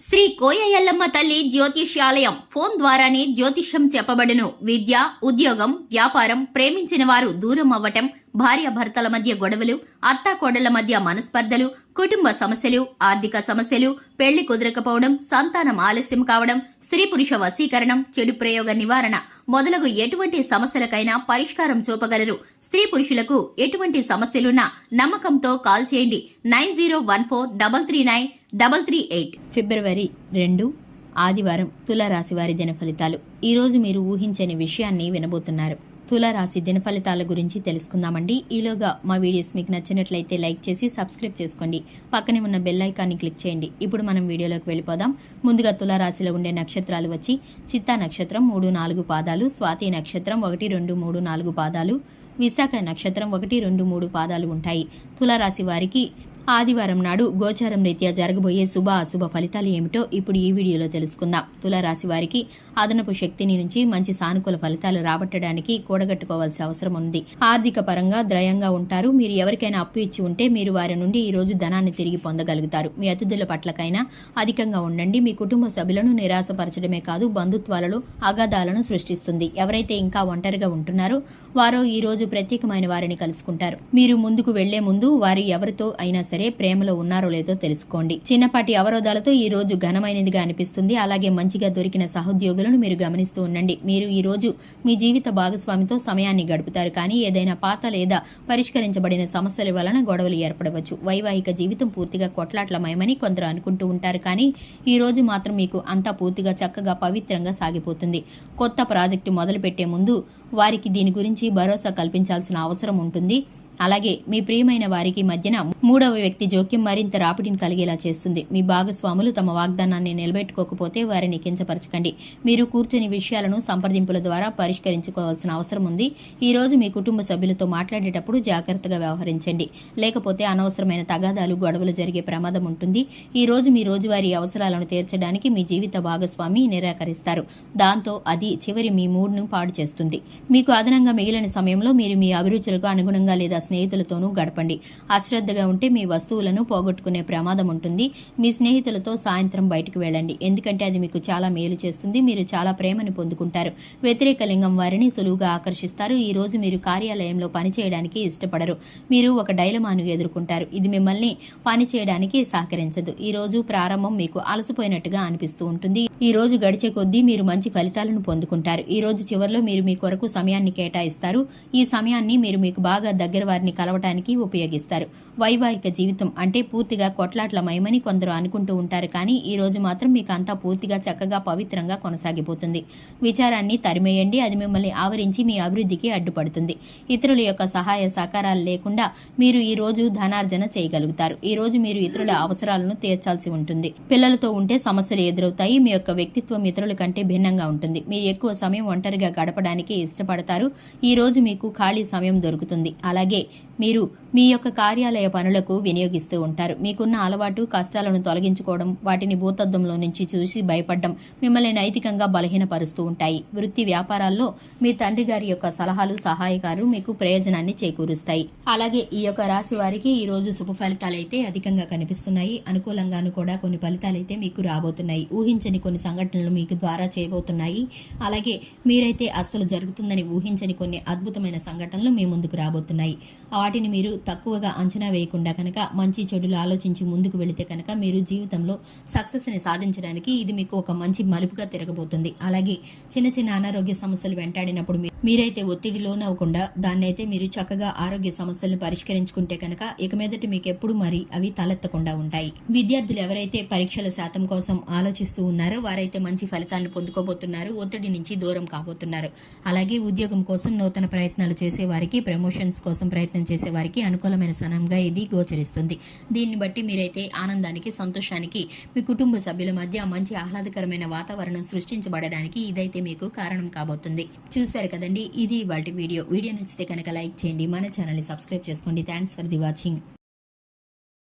శ్రీ కోయ ఎల్లమ్మ తల్లి జ్యోతిష్యాలయం ఫోన్ ద్వారానే జ్యోతిష్యం చెప్పబడును. విద్య, ఉద్యోగం, వ్యాపారం, ప్రేమించిన వారు దూరం అవ్వటం, భార్యాభర్తల మధ్య గొడవలు, అత్తాకోడళ్ల మధ్య మనస్పర్ధలు, కుటుంబ సమస్యలు, ఆర్థిక సమస్యలు, పెళ్లి కుదరకపోవడం, సంతానం ఆలస్యం కావడం, స్త్రీ పురుష వశీకరణం, చెడు ప్రయోగ నివారణ మొదలగు ఎటువంటి సమస్యలకైనా పరిష్కారం చూపగలరు. స్త్రీ పురుషులకు ఎటువంటి సమస్యలున్నా నమ్మకంతో కాల్ చేయండి. 9014339338. ఫిబ్రవరి 2 ఆదివారం తులారాశి వారి దిన ఫలితాలు. ఈరోజు మీరు ఊహించని విషయాన్ని వినబోతున్నారు. తులారాశి దిన ఫలితాల గురించి తెలుసుకుందామండి. ఈలోగా మా వీడియోస్ మీకు నచ్చినట్లయితే లైక్ చేసి సబ్స్క్రైబ్ చేసుకోండి. పక్కనే ఉన్న బెల్ ఐకాన్ని క్లిక్ చేయండి. ఇప్పుడు మనం వీడియోలోకి వెళ్ళిపోదాం. ముందుగా తులారాశిలో ఉండే నక్షత్రాలు వచ్చి చిత్తా నక్షత్రం 3-4 పాదాలు, స్వాతి నక్షత్రం 1-2-3-4 పాదాలు, విశాఖ నక్షత్రం 1-2-3 పాదాలు ఉంటాయి. తులారాశి వారికి ఆదివారం నాడు గోచారం రీత్యా జరగబోయే శుభ అశుభ ఫలితాలు ఏమిటో ఇప్పుడు ఈ వీడియోలో తెలుసుకుందాం. తులారాశి వారికి అదనపు శక్తిని నుంచి మంచి సానుకూల ఫలితాలు రాబట్టడానికి కూడగట్టుకోవాల్సిన అవసరం ఉంది. ఆర్థిక పరంగా ద్రయంగా ఉంటారు. మీరు ఎవరికైనా అప్పు ఇచ్చి ఉంటే మీరు వారి నుండి ఈ రోజు ధనాన్ని తిరిగి పొందగలుగుతారు. మీ అతిథుల పట్లకైనా అధికంగా ఉండండి. మీ కుటుంబ సభ్యులను నిరాశపరచడమే కాదు, బంధుత్వాలలో అగాధాలను సృష్టిస్తుంది. ఎవరైతే ఇంకా ఒంటరిగా ఉంటున్నారో వారు ఈ రోజు ప్రత్యేకమైన వారిని కలుసుకుంటారు. మీరు ముందుకు వెళ్లే ముందు వారు ఎవరితో అయినా సరే ప్రేమలో ఉన్నారో లేదో తెలుసుకోండి. చిన్నపాటి అవరోధాలతో ఈ రోజు ఘనమైనదిగా అనిపిస్తుంది. అలాగే మంచిగా దొరికిన సహోద్యోగులను మీరు గమనిస్తూ ఉండండి. మీరు ఈ రోజు మీ జీవిత భాగస్వామితో సమయాన్ని గడుపుతారు. కానీ ఏదైనా పాత లేదా పరిష్కరించబడిన సమస్యల వలన గొడవలు ఏర్పడవచ్చు. వైవాహిక జీవితం పూర్తిగా కొట్లాట్లమయమని కొందరు అనుకుంటూ ఉంటారు. కానీ ఈ రోజు మాత్రం మీకు అంతా పూర్తిగా చక్కగా పవిత్రంగా సాగిపోతుంది. కొత్త ప్రాజెక్టు మొదలుపెట్టే ముందు వారికి దీని గురించి భరోసా కల్పించాల్సిన అవసరం ఉంటుంది. అలాగే మీ ప్రియమైన వారికి మధ్యన మూడవ వ్యక్తి జోక్యం మరింత రాపిడిని కలిగేలా చేస్తుంది. మీ భాగస్వాములు తమ వాగ్దానాన్ని నిలబెట్టుకోకపోతే వారిని కించపరచకండి. మీరు కూర్చొని విషయాలను సంప్రదింపుల ద్వారా పరిష్కరించుకోవాల్సిన అవసరం ఉంది. ఈ రోజు మీ కుటుంబ సభ్యులతో మాట్లాడేటప్పుడు జాగ్రత్తగా వ్యవహరించండి. లేకపోతే అనవసరమైన తగాదాలు, గొడవలు జరిగే ప్రమాదం ఉంటుంది. ఈ రోజు మీ రోజువారీ అవసరాలను తీర్చడానికి మీ జీవిత భాగస్వామి నిరాకరిస్తారు. దాంతో అది చివరి మీ మూడ్ను పాడు చేస్తుంది. మీకు అదనంగా మిగిలిన సమయంలో మీరు మీ అభిరుచులకు అనుగుణంగా లేదా స్నేహితులతోనూ గడపండి. అశ్రద్ధగా ఉంటే మీ వస్తువులను పోగొట్టుకునే ప్రమాదం ఉంటుంది. మీ స్నేహితులతో సాయంత్రం బయటకు వెళ్ళండి. ఎందుకంటే అది మీకు చాలా మేలు చేస్తుంది. మీరు చాలా ప్రేమను పొందుకుంటారు. వ్యతిరేక లింగం వారిని సులువుగా ఆకర్షిస్తారు. ఈ రోజు మీరు కార్యాలయంలో పనిచేయడానికి ఇష్టపడరు. మీరు ఒక డైలమాను ఎదుర్కొంటారు. ఇది మిమ్మల్ని పని చేయడానికి సహకరించదు. ఈ రోజు ప్రారంభం మీకు అలసిపోయినట్టుగా అనిపిస్తూ ఉంటుంది. ఈ రోజు గడిచే కొద్దీ మీరు మంచి ఫలితాలను పొందుకుంటారు. ఈ రోజు చివరిలో మీరు మీ కొరకు సమయాన్ని కేటాయిస్తారు. ఈ సమయాన్ని మీరు మీకు బాగా దగ్గర వారిని కలవటానికి ఉపయోగిస్తారు. వైవాహిక జీవితం అంటే పూర్తిగా కొట్లాట్లమయమని కొందరు అనుకుంటూ ఉంటారు. కానీ ఈ రోజు మాత్రం మీకు అంతా పూర్తిగా చక్కగా పవిత్రంగా కొనసాగిపోతుంది. విచారాన్ని తరిమేయండి. అది మిమ్మల్ని ఆవరించి మీ అభివృద్ధికి అడ్డుపడుతుంది. ఇతరుల యొక్క సహాయ సహకారాలు లేకుండా మీరు ఈ రోజు ధనార్జన చేయగలుగుతారు. ఈ రోజు మీరు ఇతరుల అవసరాలను తీర్చాల్సి ఉంటుంది. పిల్లలతో ఉంటే సమస్యలు ఎదురవుతాయి. మీ యొక్క వ్యక్తిత్వం ఇతరుల కంటే భిన్నంగా ఉంటుంది. మీరు ఎక్కువ సమయం ఒంటరిగా గడపడానికి ఇష్టపడతారు. ఈ రోజు మీకు ఖాళీ సమయం దొరుకుతుంది. అలాగే మీరు మీ యొక్క కార్యాలయ పనులకు వినియోగిస్తూ ఉంటారు. మీకున్న అలవాటు కష్టాలను తొలగించుకోవడం, వాటిని భూతద్దంలో నుంచి చూసి భయపడడం మిమ్మల్ని నైతికంగా బలహీనపరుస్తూ ఉంటాయి. వృత్తి వ్యాపారాల్లో మీ తండ్రి గారి యొక్క సలహాలు, సహాయకాలు మీకు ప్రయోజనాన్ని చేకూరుస్తాయి. అలాగే ఈ యొక్క రాశి వారికి ఈ రోజు శుభ ఫలితాలైతే అధికంగా కనిపిస్తున్నాయి. అనుకూలంగాను కూడా కొన్ని ఫలితాలైతే మీకు రాబోతున్నాయి. ఊహించని కొన్ని సంఘటనలు మీకు ద్వారా చేయబోతున్నాయి. అలాగే మీరైతే అస్సలు జరుగుతుందని ఊహించని కొన్ని అద్భుతమైన సంఘటనలు మీ ముందుకు రాబోతున్నాయి. వాటిని మీరు తక్కువగా అంచనా వేయకుండా కనుక మంచి చెడులు ఆలోచించి ముందుకు వెళితే కనుక మీరు జీవితంలో సక్సెస్ ని సాధించడానికి ఇది మీకు ఒక మంచి మలుపుగా తిరగబోతుంది. అలాగే చిన్న చిన్న అనారోగ్య సమస్యలు వెంటాడినప్పుడు మీరైతే ఒత్తిడి లోనవ్వకుండా దాన్ని అయితే మీరు చక్కగా ఆరోగ్య సమస్యలను పరిష్కరించుకుంటే కనుక ఇక మీదట మీకు ఎప్పుడు మరి అవి తలెత్తకుండా ఉంటాయి. విద్యార్థులు ఎవరైతే పరీక్షల శాతం కోసం ఆలోచిస్తూ ఉన్నారో వారైతే మంచి ఫలితాలను పొందుకోబోతున్నారు. ఒత్తిడి నుంచి దూరం కాబోతున్నారు. అలాగే ఉద్యోగం కోసం నూతన ప్రయత్నాలు చేసే వారికి, ప్రమోషన్స్ కోసం ప్రయత్నం చేసే వారికి అనుకూలమైన సమయంగా ఇది గోచరిస్తుంది. దీన్ని బట్టి మీరైతే ఆనందానికి, సంతోషానికి, మీ కుటుంబ సభ్యుల మధ్య మంచి ఆహ్లాదకరమైన వాతావరణం సృష్టించబడడానికి ఇదైతే మీకు కారణం కాబోతుంది. చూశారు కదండి, ఇది ఇవాల్టి వీడియో. వీడియో నచ్చితే కనుక లైక్ చేయండి. మన ఛానల్ ని సబ్స్క్రైబ్ చేసుకోండి. Thanks for the watching.